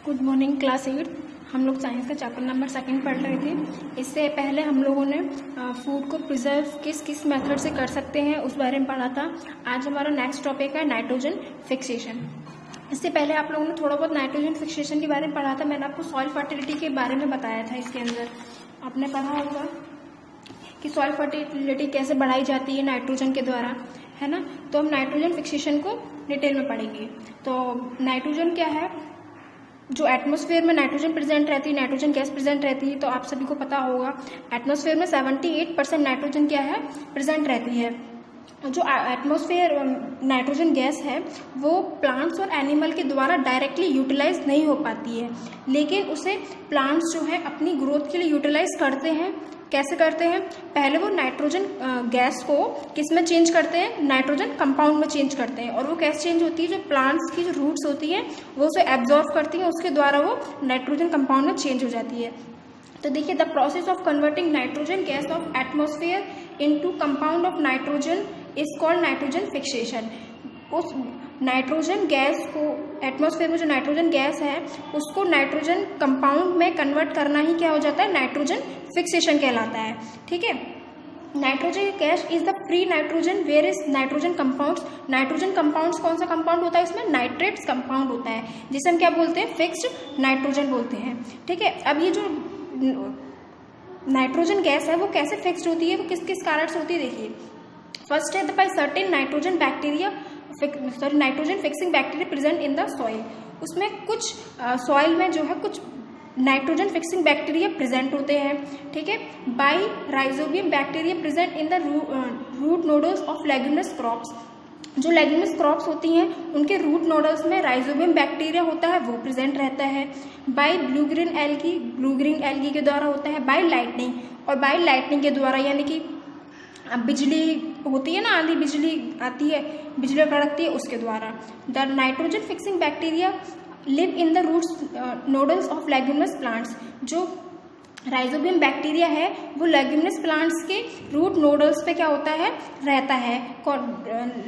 Good morning class 8। हम लोग science का चैप्टर नंबर 2 पढ़ रहे थे। इससे पहले हम लोगों ने फूड को प्रिजर्व किस किस मेथड से कर सकते हैं उस बारे में पढ़ा था। आज हमारा नेक्स्ट टॉपिक है नाइट्रोजन फिक्सेशन। इससे पहले आप लोगों ने थोड़ा बहुत नाइट्रोजन फिक्सेशन के बारे में पढ़ा था। मैंने आपको सॉइल फर्टिलिटी के बारे में बताया था। इसके अंदर आपने पढ़ा होगा कि सॉइल फर्टिलिटी कैसे बढ़ाई जाती है नाइट्रोजन के द्वारा, है ना। तो हम नाइट्रोजन फिक्सेशन को डिटेल में पढ़ेंगे। तो नाइट्रोजन क्या है, जो एटमॉस्फेयर में नाइट्रोजन प्रेजेंट रहती है, नाइट्रोजन गैस प्रेजेंट रहती है, तो आप सभी को पता होगा एटमॉस्फेयर में 78% नाइट्रोजन क्या है, प्रेजेंट रहती है। जो एटमॉस्फेयर नाइट्रोजन गैस है वो प्लांट्स और एनिमल के द्वारा डायरेक्टली यूटिलाइज नहीं हो पाती है, लेकिन उसे प्लांट्स जो है अपनी ग्रोथ के लिए यूटिलाइज करते हैं। कैसे करते हैं? पहले वो नाइट्रोजन गैस को किस में चेंज करते हैं, नाइट्रोजन कंपाउंड में चेंज करते हैं। और वो कैसे चेंज होती है, जो प्लांट्स की जो रूट्स होती हैं वो उसे एब्जॉर्व करती हैं, उसके द्वारा वो नाइट्रोजन कंपाउंड में चेंज हो जाती है। तो देखिए, the process of converting nitrogen gas of atmosphere into compound of nitrogen is called nitrogen fixation. उस नाइट्रोजन गैस को, एटमॉस्फेयर में जो नाइट्रोजन गैस है उसको नाइट्रोजन कंपाउंड में कन्वर्ट करना ही क्या हो जाता है, नाइट्रोजन फिक्सेशन कहलाता है। ठीक है। Nitrogen gas is the free nitrogen where is nitrogen compounds. Nitrogen compounds कौन सा कंपाउंड होता है, इसमें नाइट्रेट्स कंपाउंड होता है, जिसे हम क्या बोलते हैं, फिक्स्ड नाइट्रोजन बोलते हैं। ठीक है। अब ये जो नाइट्रोजन गैस है वो कैसे फिक्स्ड होती है, वो किस किस कारण से होती है, देखिए। फर्स्ट है by certain nitrogen bacteria, nitrogen fixing bacteria present in the soil. उसमें कुछ सॉइल में जो है कुछ नाइट्रोजन फिक्सिंग बैक्टीरिया प्रेजेंट होते हैं। ठीक है। By rhizobium bacteria present in the root nodules of leguminous crops. जो लेग्यूमिनस क्रॉप्स होती हैं उनके रूट नोडल्स में राइजोबियम बैक्टीरिया होता है, वो प्रेजेंट रहता है। बाय ब्लू ग्रीन एल्गी के द्वारा होता है। बाय लाइटनिंग, और बाय लाइटनिंग के द्वारा, यानी कि बिजली होती है ना, आंधी बिजली आती है, बिजली कड़कती है, उसके द्वारा। The nitrogen fixing bacteria live in the roots nodules of leguminous plants. जो राइजोबियम बैक्टीरिया है वो लेग्यूमिनस प्लांट्स के रूट नोडल्स पे क्या होता है, रहता है।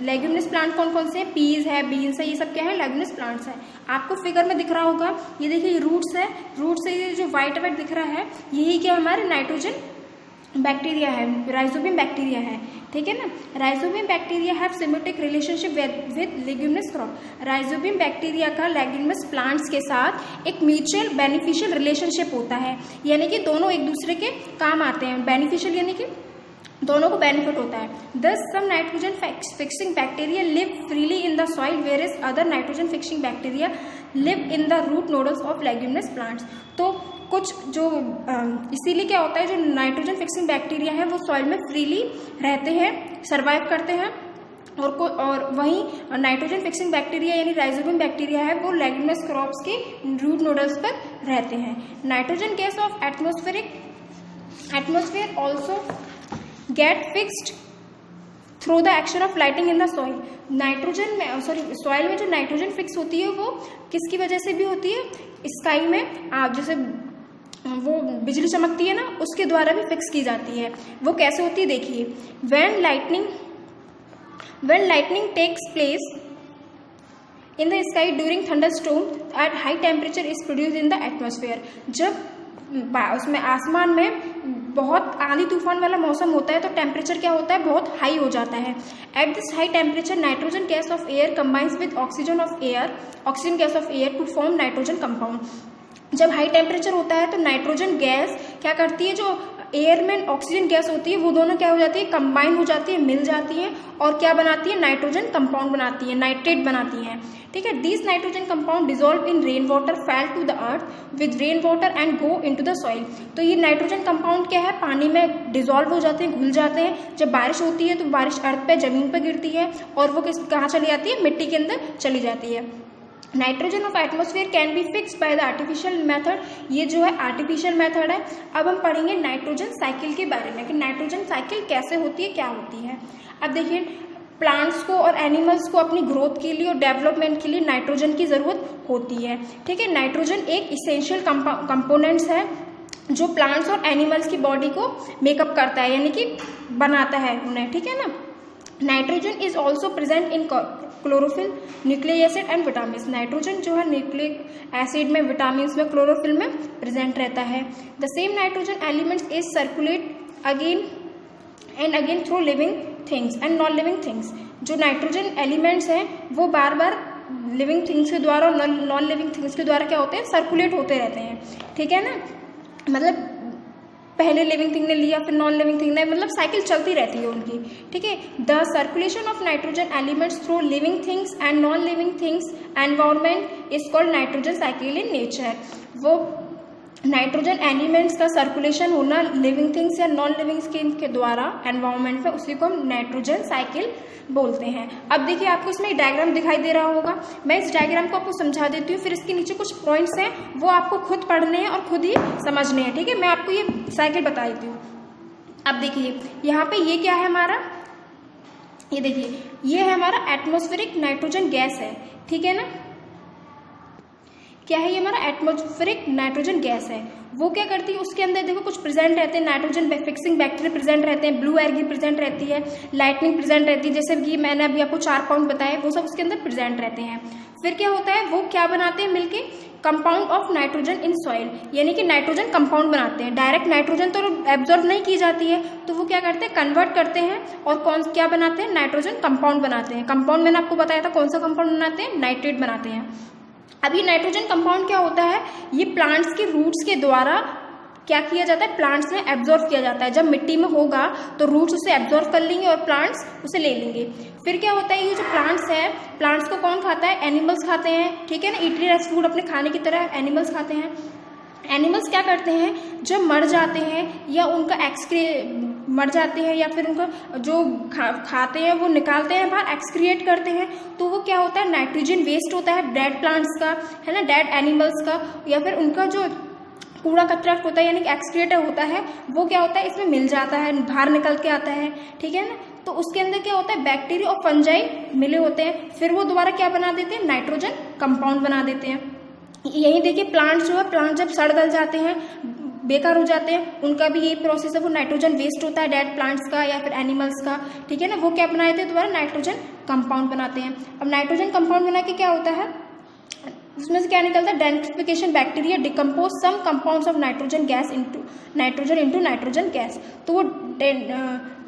लेग्यूमिनस प्लांट कौन कौन से हैं, पीज है, बीन्स है, ये सब क्या है, लेग्यूमिनस प्लांट्स है। आपको फिगर में दिख रहा होगा, ये देखिए रूट्स है, रूट से ये जो व्हाइट व्हाइट दिख रहा है यही क्या हमारे नाइट्रोजन बैक्टीरिया है, राइजोबियम बैक्टीरिया है। ठीक है ना। Rhizobium bacteria have symbiotic relationship with leguminous crop. Rhizobium bacteria का लेग्यूमिनस प्लांट्स के साथ एक म्यूचुअल बेनिफिशियल रिलेशनशिप होता है, यानी कि दोनों एक दूसरे के काम आते हैं। बेनिफिशियल यानी कि दोनों को बेनिफिट होता है। Thus some nitrogen fixing bacteria live freely in the soil whereas other nitrogen fixing bacteria live in the root nodules of leguminous plants. तो कुछ जो इसीलिए क्या होता है, जो नाइट्रोजन फिक्सिंग बैक्टीरिया है वो सॉइल में फ्रीली रहते हैं, सर्वाइव करते हैं, और वहीं नाइट्रोजन फिक्सिंग बैक्टीरिया यानी राइजोबियम बैक्टीरिया है वो लेग्यूमिनस क्रॉप्स के रूट नोडल्स पर रहते हैं। Nitrogen gas of atmosphere also get fixed through the action of lighting in the soil. Nitrogen में सॉइल में जो नाइट्रोजन फिक्स होती है वो किसकी वजह से भी होती है, स्काई में जैसे वो बिजली चमकती है ना, उसके द्वारा भी फिक्स की जाती है। वो कैसे होती है, देखिए। When lightning takes place in the sky during thunderstorm at high temperature is produced in the atmosphere. जब उसमें आसमान में बहुत आंधी तूफान वाला मौसम होता है तो टेम्परेचर क्या होता है, बहुत हाई हो जाता है। At this high temperature nitrogen gas of air combines with oxygen gas of air to form nitrogen compound. जब हाई टेम्परेचर होता है तो नाइट्रोजन गैस क्या करती है, जो एयर में ऑक्सीजन गैस होती है वो दोनों क्या हो जाती है, कंबाइन हो जाती है, मिल जाती है, और क्या बनाती है, नाइट्रोजन कंपाउंड बनाती है, नाइट्रेट बनाती है। ठीक है। These nitrogen compound dissolve in rain water, fall to the earth with rain water and go into the soil. तो ये नाइट्रोजन कंपाउंड क्या है, पानी में डिजोल्व हो जाते हैं, घुल जाते हैं। जब बारिश होती है तो बारिश अर्थ पे, जमीन पर गिरती है, और वो कहाँ चली जाती है, मिट्टी के अंदर चली जाती है। Nitrogen of atmosphere can be fixed by the artificial method. ये जो है आर्टिफिशियल मेथड है। अब हम पढ़ेंगे नाइट्रोजन साइकिल के बारे में कि नाइट्रोजन साइकिल कैसे होती है, क्या होती है। अब देखिए, प्लांट्स को और एनिमल्स को अपनी ग्रोथ के लिए और डेवलपमेंट के लिए नाइट्रोजन की ज़रूरत होती है। ठीक है। नाइट्रोजन एक इसेंशियल कंपोनेंट्स है जो प्लांट्स और एनिमल्स की बॉडी को मेकअप करता है, यानी कि बनाता है उन्हें। ठीक है ना। Nitrogen is also present in chlorophyll, nucleic acid and vitamin. Nitrogen जो है न्यूक्लिक एसिड में, विटामिन में, क्लोरोफिल में प्रेजेंट रहता है। The same nitrogen elements is circulate again and again through living things and non living things. जो nitrogen elements हैं वो बार बार लिविंग थिंग्स के द्वारा और नॉन लिविंग थिंग्स के द्वारा क्या होते हैं, सर्कुलेट होते रहते हैं, ठीक है ना। मतलब पहले लिविंग थिंग ने लिया, फिर नॉन लिविंग थिंग ने, मतलब साइकिल चलती रहती है उनकी, ठीक है। The circulation of nitrogen elements through living things and non living things environment is called nitrogen cycle in nature. वो नाइट्रोजन एलिमेंट्स का सर्कुलेशन होना लिविंग थिंग्स या नॉन लिविंग थिंग्स के द्वारा एनवायरमेंट में, उसी को हम नाइट्रोजन साइकिल बोलते हैं। अब देखिए आपको इसमें एक डायग्राम दिखाई दे रहा होगा, मैं इस डायग्राम को आपको समझा देती हूँ, फिर इसके नीचे कुछ पॉइंट्स हैं वो आपको खुद पढ़ने हैं और खुद ही समझने हैं, ठीक है। मैं आपको ये साइकिल बता देती हूँ। अब देखिए यहाँ पे ये क्या है हमारा, ये देखिए ये है हमारा एटमॉस्फेरिक नाइट्रोजन गैस है, ठीक है ना। क्या है ये हमारा एटमॉस्फेरिक नाइट्रोजन गैस है। वो क्या करती है, उसके अंदर देखो कुछ प्रेजेंट रहते हैं, नाइट्रोजन फिक्सिंग बैक्टीरिया प्रेजेंट रहते हैं, ब्लू एल्गी प्रेजेंट रहती है, लाइटनिंग प्रेजेंट रहती है, जैसे कि मैंने अभी आपको 4 पॉइंट बताए, वो सब उसके अंदर प्रेजेंट रहते हैं। फिर क्या होता है, वो क्या बनाते हैं मिलके, compound of nitrogen in soil, यानी कि नाइट्रोजन कंपाउंड बनाते हैं। डायरेक्ट नाइट्रोजन तो एब्जॉर्ब नहीं की जाती है, तो वो क्या करते हैं, कन्वर्ट करते हैं और क्या बनाते हैं, नाइट्रोजन कंपाउंड बनाते हैं। कंपाउंड मैंने आपको बताया था कौन सा कंपाउंड बनाते हैं, नाइट्रेट बनाते हैं। अब ये नाइट्रोजन कंपाउंड क्या होता है, ये प्लांट्स के रूट्स के द्वारा क्या किया जाता है, प्लांट्स में एब्जॉर्ब किया जाता है। जब मिट्टी में होगा तो रूट्स उसे एब्जॉर्ब कर लेंगे और प्लांट्स उसे ले लेंगे। फिर क्या होता है, ये जो प्लांट्स है, प्लांट्स को कौन खाता है, एनिमल्स खाते हैं, ठीक है ना। ईटरी एज फूड अपने खाने की तरह एनिमल्स खाते हैं। एनिमल्स क्या करते हैं, जब मर जाते हैं या उनका मर जाते हैं या फिर उनका जो खाते हैं वो निकालते हैं बाहर, एक्सक्रिएट करते हैं, तो वो क्या होता है, नाइट्रोजन वेस्ट होता है डेड प्लांट्स का, है ना, डेड एनिमल्स का, या फिर उनका जो कूड़ा कचरा होता है यानी कि एक्सक्रिएटर होता है, वो क्या होता है, इसमें मिल जाता है, बाहर निकल के आता है, ठीक है ना। तो उसके अंदर क्या होता है, बैक्टीरिया और फंजाई मिले होते हैं, फिर वो दोबारा क्या बना देते हैं, नाइट्रोजन कंपाउंड बना देते हैं। यही देखिए प्लांट्स जो है, प्लांट जब सड़ गल जाते हैं, बेकार हो जाते हैं, उनका भी यही प्रोसेस है, वो नाइट्रोजन वेस्ट होता है डेड प्लांट्स का या फिर एनिमल्स का, ठीक है ना। वो क्या बनाते हैं, दोबारा नाइट्रोजन कंपाउंड बनाते हैं। अब नाइट्रोजन कंपाउंड बना के क्या होता है, उसमें से क्या निकलता है, denitrification bacteria decompose some compounds of nitrogen gas into nitrogen gas. तो वो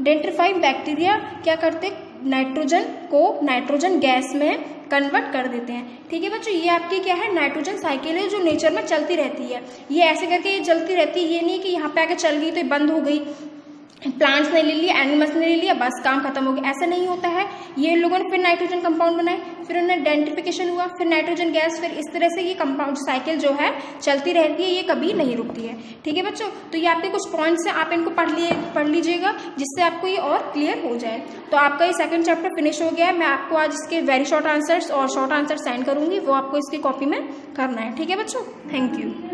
डेंट्रीफाइंग बैक्टीरिया क्या करते, नाइट्रोजन को नाइट्रोजन गैस में कन्वर्ट कर देते हैं, ठीक है बच्चों। ये आपकी क्या है, नाइट्रोजन साइकिल है जो नेचर में चलती रहती है। ये ऐसे करके ये चलती रहती है, ये नहीं कि यहाँ पे आके चल गई तो ये बंद हो गई, प्लांट्स ने ले लिया, एनिमल्स ने ले लिया, बस काम खत्म हो गया, ऐसा नहीं होता है। ये लोगों ने फिर नाइट्रोजन कंपाउंड बनाए, फिर उन्हें डेंट्रिफिकेशन हुआ, फिर नाइट्रोजन गैस, फिर इस तरह से ये कंपाउंड साइकिल जो है चलती रहती है, ये कभी नहीं रुकती है, ठीक है बच्चों। तो ये आपके कुछ पॉइंट्स हैं, आप इनको पढ़ लीजिएगा जिससे आपको ये और क्लियर हो जाए। तो आपका ये सेकंड चैप्टर फिनिश हो गया है। मैं आपको आज इसके वेरी शॉर्ट आंसर्स और शॉर्ट आंसर सेंड करूंगी, वो आपको इसकी कॉपी में करना है, ठीक है बच्चों। Thank you.